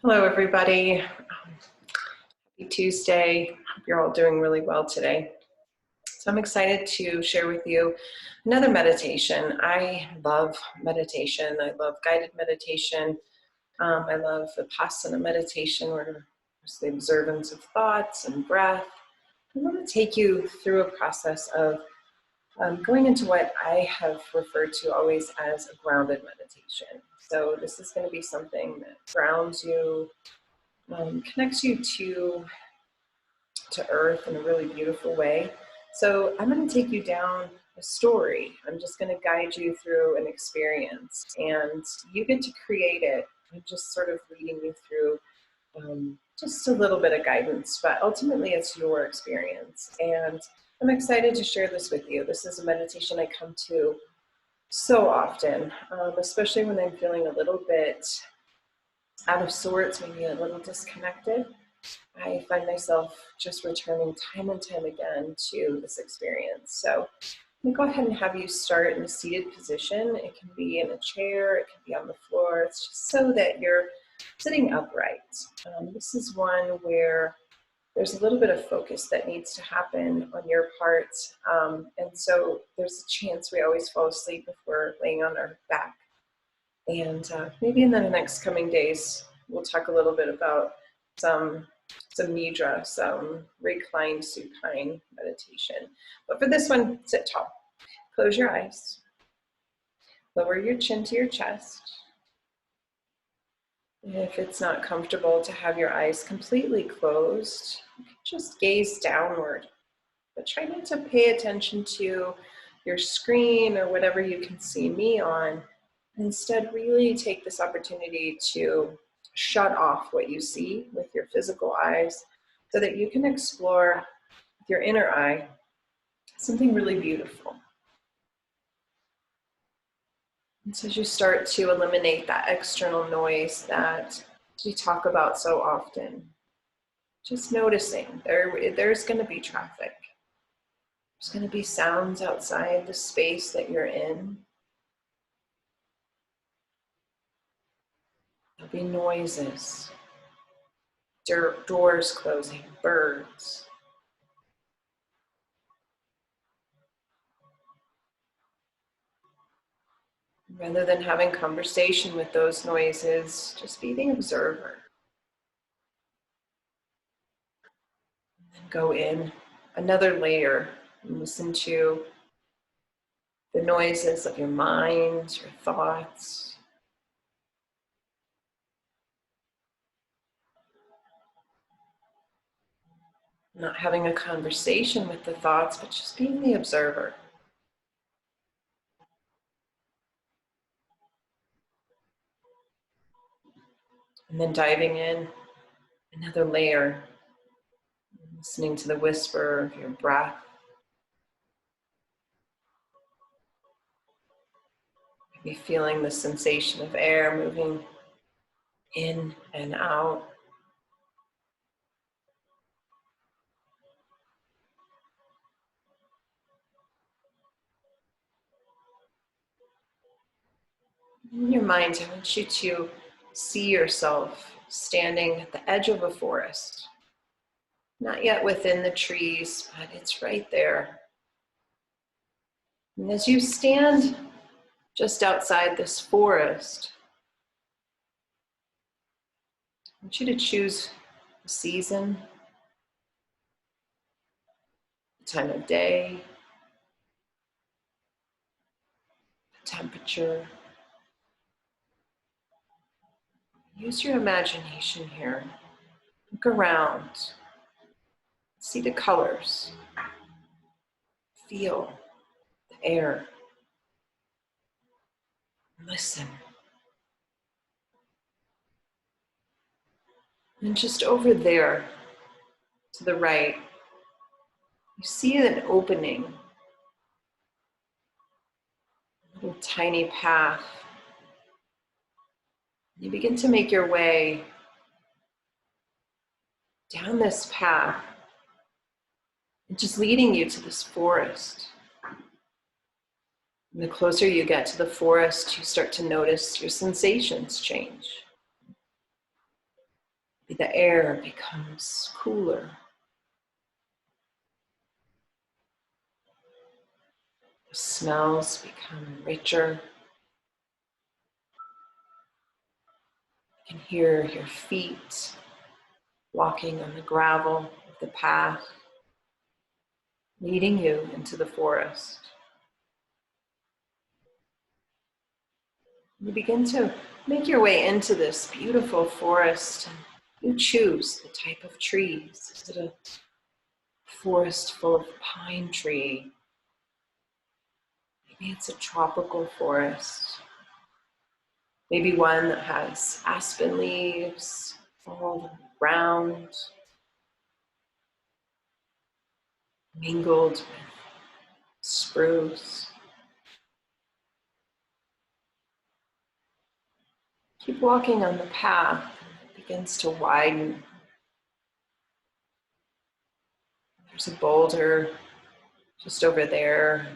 Hello, everybody. Happy Tuesday. Hope you're all doing really well today. So I'm excited to share with you another meditation. I love meditation. I love guided meditation. I love Vipassana meditation, where there's the observance of thoughts and breath. I want to take you through a process of going into what I have referred to always as a grounded meditation. So this is going to be something that grounds you, connects you to earth in a really beautiful way. So I'm going to take you down a story. I'm just going to guide you through an experience, and you get to create it. I'm just sort of leading you through just a little bit of guidance, but ultimately it's your experience. And I'm excited to share this with you. This is a meditation I come to so often, especially when I'm feeling a little bit out of sorts, maybe a little disconnected. I find myself just returning time and time again to this experience. So I'm going to go ahead and have you start in a seated position. It can be in a chair, it can be on the floor. It's just so that you're sitting upright. This is one where there's a little bit of focus that needs to happen on your part. And so there's a chance we always fall asleep if we're laying on our back. And maybe in the next coming days, we'll talk a little bit about some nidra, some reclined supine meditation. But for this one, sit tall. Close your eyes. Lower your chin to your chest. If it's not comfortable to have your eyes completely closed, you can just gaze downward. But try not to pay attention to your screen or whatever you can see me on. Instead, really take this opportunity to shut off what you see with your physical eyes so that you can explore with your inner eye something really beautiful. And so as you start to eliminate that external noise that we talk about so often, just noticing there's going to be traffic. There's going to be sounds outside the space that you're in. There'll be noises, doors closing, birds. Rather than having conversation with those noises, just be the observer. And then go in another layer and listen to the noises of your mind, your thoughts. Not having a conversation with the thoughts, but just being the observer. And then diving in another layer, listening to the whisper of your breath. Maybe feeling the sensation of air moving in and out. In your mind, I want you to see yourself standing at the edge of a forest. Not yet within the trees, but it's right there. And as you stand just outside this forest, I want you to choose a season, the time of day, the temperature. Use your imagination here. Look around. See the colors. Feel the air. Listen. And just over there, to the right, you see an opening. A little tiny path. You begin to make your way down this path, just leading you to this forest. And the closer you get to the forest, you start to notice your sensations change. The air becomes cooler. The smells become richer. You can hear your feet walking on the gravel of the path, leading you into the forest. You begin to make your way into this beautiful forest, and you choose the type of trees. Is it a forest full of pine tree? Maybe it's a tropical forest. Maybe one that has aspen leaves all around, mingled with spruce. Keep walking on the path. It begins to widen. There's a boulder just over there.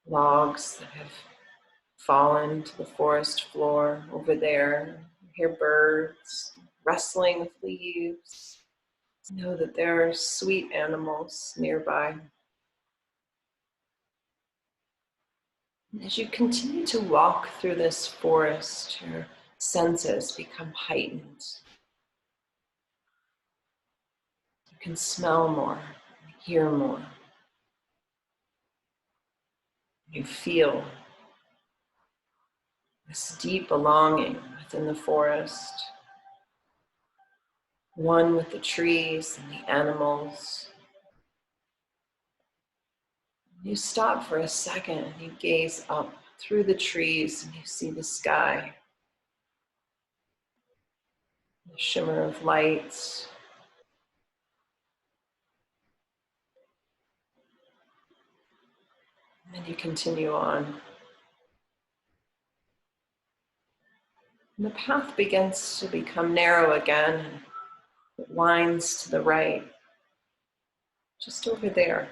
Logs that have fallen to the forest floor over there. You hear birds rustling with leaves. Know that there are sweet animals nearby. And as you continue to walk through this forest, your senses become heightened. You can smell more, hear more. You feel this deep belonging within the forest, one with the trees and the animals. You stop for a second and you gaze up through the trees and you see the sky, the shimmer of lights. And then you continue on. And the path begins to become narrow again. It winds to the right, just over there.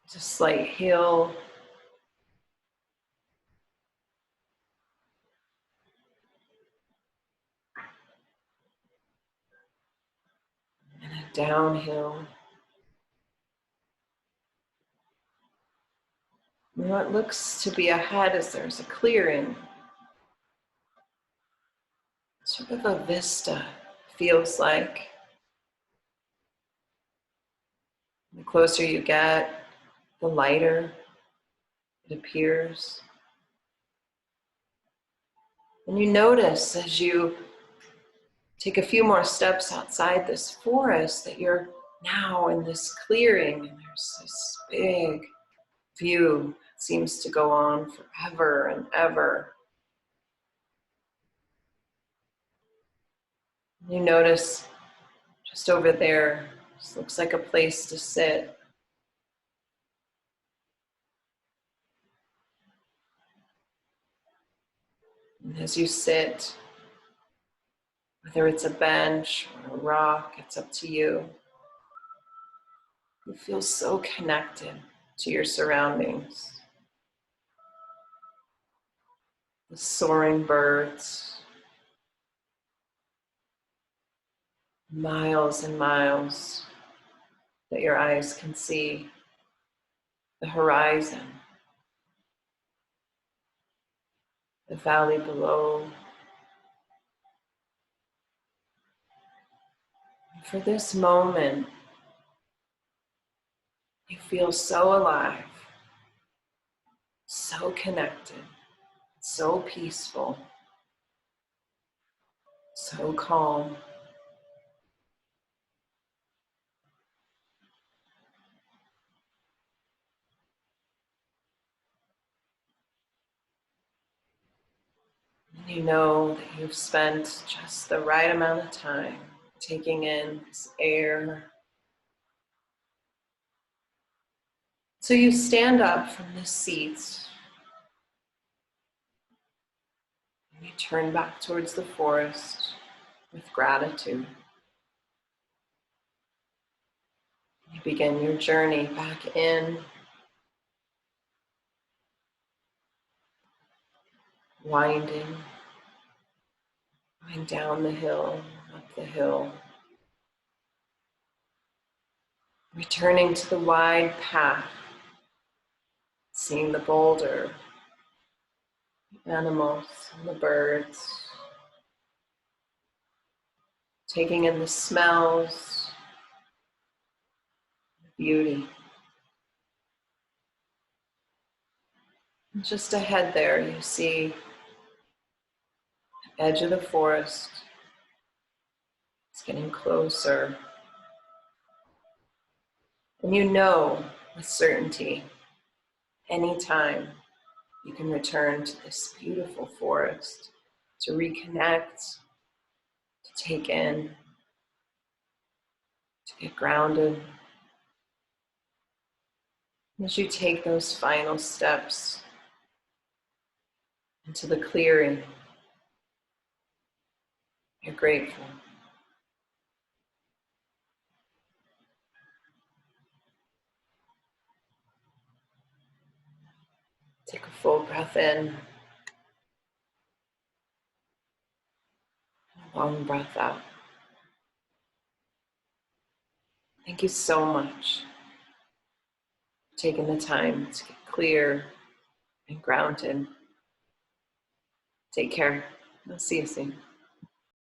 There's a slight hill. And a downhill. And what looks to be ahead is there's a clearing. Sort of a vista, feels like. The closer you get, the lighter it appears. And you notice as you take a few more steps outside this forest that you're now in this clearing, and there's this big view that seems to go on forever and ever. You notice just over there, this looks like a place to sit. And as you sit, whether it's a bench or a rock, it's up to you. You feel so connected to your surroundings. The soaring birds, miles and miles that your eyes can see, the horizon, the valley below. And for this moment, you feel so alive, so connected, so peaceful, so calm. And you know that you've spent just the right amount of time taking in this air. So you stand up from the seat and you turn back towards the forest with gratitude. You begin your journey back in. winding, going down the hill, up the hill, returning to the wide path, seeing the boulder, the animals, and the birds, taking in the smells, the beauty. And just ahead there, you see the edge of the forest. It's getting closer. And you know with certainty, anytime you can return to this beautiful forest to reconnect, to take in, to get grounded. As you take those final steps into the clearing, you're grateful. Take a full breath in, a long breath out. Thank you so much for taking the time to get clear and grounded. Take care. I'll see you soon.